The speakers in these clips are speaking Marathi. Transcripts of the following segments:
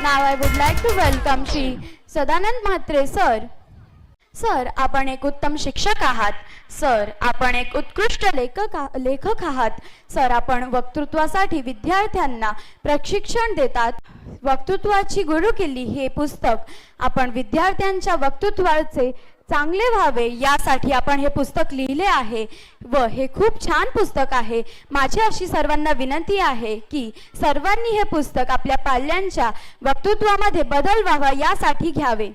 Now I would like to welcome Shri Sadanand Mhatre sir. Sir, आपण एक उत्तम शिक्षक आहात. सर, आपण एक उत्कृष्ट लेखक आहात. सर, आपण वक्तृत्वासाठी विद्यार्थ्यांना प्रशिक्षण देतात. वक्तृत्वाची गुरुकिल्ली हे पुस्तक आपण विद्यार्थ्यांच्या वक्तृत्वाचे चांगले व्हावे यासाठी आपण हे पुस्तक लिहिले आहे व हे खूप छान पुस्तक आहे. माझी अशी सर्वांना विनंती आहे की सर्वांनी हे पुस्तक आपल्या पाल्यांच्या वक्तृत्वामध्ये बदल व्हावा यासाठी घ्यावे.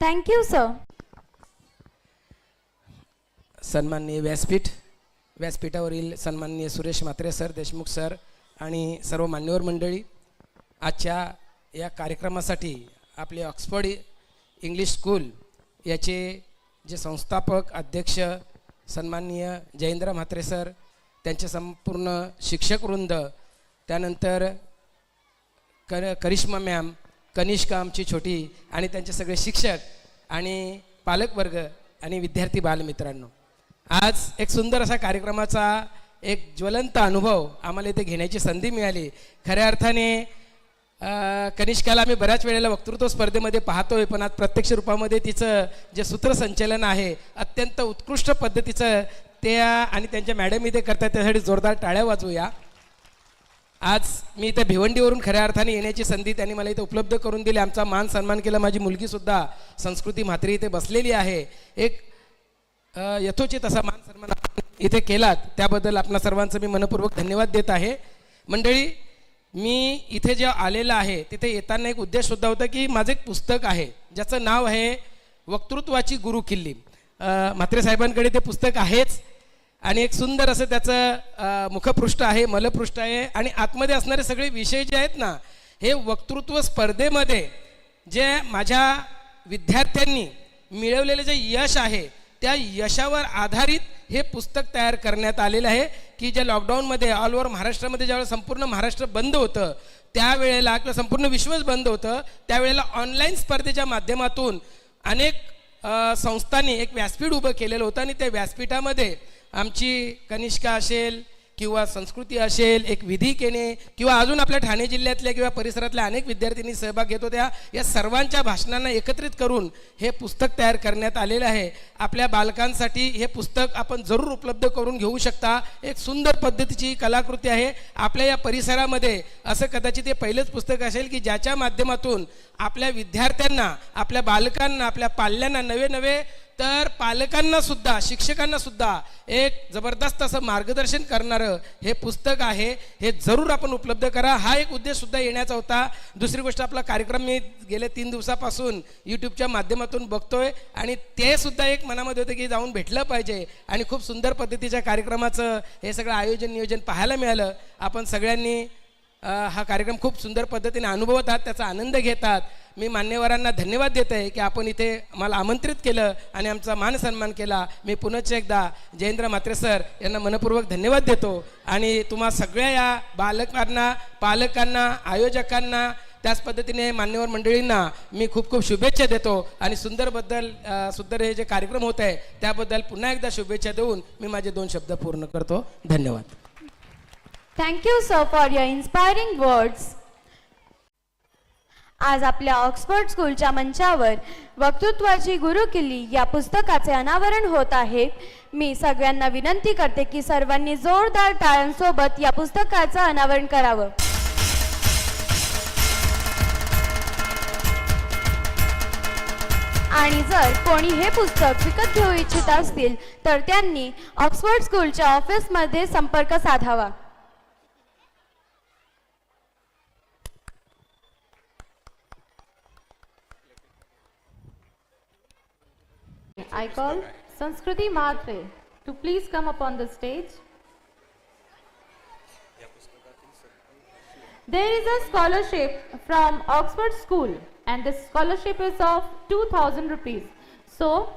Thank you sir. सन्माननीय व्यासपीठावरील सन्माननीय सुरेश म्हात्रे सर, देशमुख सर आणि सर्व मान्यवर मंडळी, आजच्या या कार्यक्रमासाठी आपले ऑक्सफर्ड इंग्लिश स्कूल याचे जे संस्थापक अध्यक्ष सन्माननीय जयेंद्र म्हात्रे सर, त्यांचे संपूर्ण शिक्षक वृंद, त्यानंतर करिश्मा मॅम, कनिष्का आमची छोटी आणि त्यांचे सगळे शिक्षक आणि पालकवर्ग आणि विद्यार्थी बालमित्रांनो, आज एक सुंदर असा कार्यक्रमाचा एक ज्वलंत अनुभव आम्हाला इथे घेण्याची संधी मिळाली. खऱ्या अर्थाने कनिष्काला आम्ही बऱ्याच वेळेला वक्तृत्व स्पर्धेमध्ये पाहतोय, पण आज प्रत्यक्ष रूपामध्ये तिचं जे सूत्रसंचलन आहे अत्यंत उत्कृष्ट पद्धतीचं त्या आणि त्यांच्या मॅडम इथे करतात, त्यासाठी जोरदार टाळ्या वाजवूया. आज मी इथे भिवंडीवरून खऱ्या अर्थाने येण्याची संधी त्यांनी मला इथे उपलब्ध करून दिली. आमचा मान सन्मान केला. माझी मुलगीसुद्धा संस्कृती म्हात्रे इथे बसलेली आहे. एक यथोचित असा मान सन्मान इथे केलात त्याबद्दल आपणा सर्वांचं मी मनपूर्वक धन्यवाद देत आहे. मंडळी, मी इथे जे आलेलं आहे तिथे येताना एक उद्देशसुद्धा होता की माझं एक पुस्तक आहे ज्याचं नाव आहे वक्तृत्वाची गुरुकिल्ली. म्हात्रे साहेबांकडे ते पुस्तक आहेच आणि एक सुंदर असं त्याचं मुखपृष्ठ आहे, मलपृष्ठ आहे आणि आतमध्ये असणारे सगळे विषय जे आहेत ना, हे वक्तृत्व स्पर्धेमध्ये जे माझ्या विद्यार्थ्यांनी मिळवलेले जे यश आहे त्या यशावर आधारित हे पुस्तक तयार करण्यात आलेलं आहे. की ज्या लॉकडाऊनमध्ये ऑल ओव्हर महाराष्ट्रामध्ये ज्यावेळेला संपूर्ण महाराष्ट्र बंद होतं त्यावेळेला किंवा संपूर्ण विश्वच बंद होतं त्यावेळेला ऑनलाईन स्पर्धेच्या माध्यमातून अनेक संस्थांनी एक व्यासपीठ उभं केलेलं होतं आणि त्या व्यासपीठामध्ये आमची कनिष्का असेल किंवा संस्कृती असेल, एक विधी केने किंवा अजून आपल्या ठाणे जिल्ह्यातल्या किंवा परिसरातल्या अनेक विद्यार्थ्यांनी सहभाग घेत होत्या. या सर्वांच्या भाषणांना एकत्रित करून हे पुस्तक तयार करण्यात आलेलं आहे. आपल्या बालकांसाठी हे पुस्तक आपण जरूर उपलब्ध करून घेऊ शकता. एक सुंदर पद्धतीची कलाकृती आहे. आपल्या या परिसरामध्ये असं कदाचित हे पहिलंच पुस्तक असेल की ज्याच्या माध्यमातून आपल्या विद्यार्थ्यांना, आपल्या बालकांना, आपल्या पाल्यांना नवे तर पालकांना सुद्धा, शिक्षकांना सुद्धा एक जबरदस्त असं मार्गदर्शन करणारं हे पुस्तक आहे. हे जरूर आपण उपलब्ध करा. हा एक उद्देश सुद्धा येण्याचा होता. दुसरी गोष्ट, आपला कार्यक्रम मी गेले 3 दिवसापासून यूट्यूबच्या माध्यमातून बघतोय आणि ते सुद्धा एक मनामध्ये होतं की जाऊन भेटलं पाहिजे आणि खूप सुंदर पद्धतीच्या कार्यक्रमाचं हे सगळं नियोजन पाहायला मिळालं. आपण सगळ्यांनी हा कार्यक्रम खूप सुंदर पद्धतीने अनुभवतात, त्याचा आनंद घेतात. मी मान्यवरांना धन्यवाद देत आहे की आपण इथे मला आमंत्रित केलं आणि आमचा मान सन्मान केला. मी पुनश्च एकदा जयेंद्र म्हात्रे सर यांना मनपूर्वक धन्यवाद देतो आणि तुम्हा सगळ्या या बालकांना, पालकांना, आयोजकांना, त्याच पद्धतीने मान्यवर मंडळींना मी खूप खूप शुभेच्छा देतो आणि सुंदर हे जे कार्यक्रम होत आहे त्याबद्दल पुन्हा एकदा शुभेच्छा देऊन मी माझे 2 शब्द पूर्ण करतो. धन्यवाद. Thank you sir for your inspiring words. आज आपल्या ऑक्सफर्ड स्कूलच्या मंचावर वक्तृत्वाची गुरुकिल्ली या पुस्तकाचे अनावरण होत आहे. मी सगळ्यांना विनंती करते की सर्वांनी जोरदार टाळ्यांसोबत या पुस्तकाचं अनावरण करावं. आणि जर कोणी हे पुस्तक विकत घेऊ इच्छित असतील तर त्यांनी ऑक्सफर्ड स्कूलच्या ऑफिसमध्ये संपर्क साधावा. I call Sanskriti Mhatre to please come upon the stage. There is a scholarship from Oxford School, and this scholarship is of 2,000 rupees. So,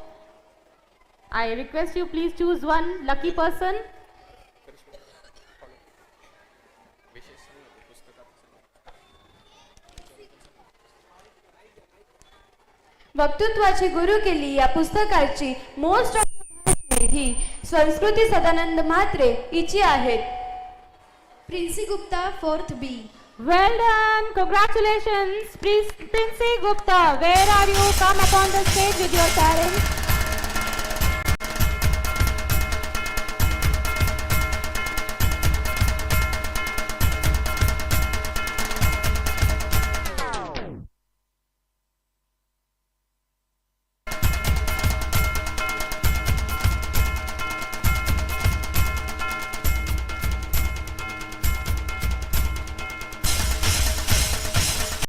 I request you please choose one lucky person. वक्तृत्वाची गुरु केली या पुस्तकाची मोस्ट ही संस्कृती सदानंद म्हात्रे हिची आहेत. Princy Gupta 4th B. Well done, congratulations, Princey Gupta. Where are you? Come upon the stage with your parents.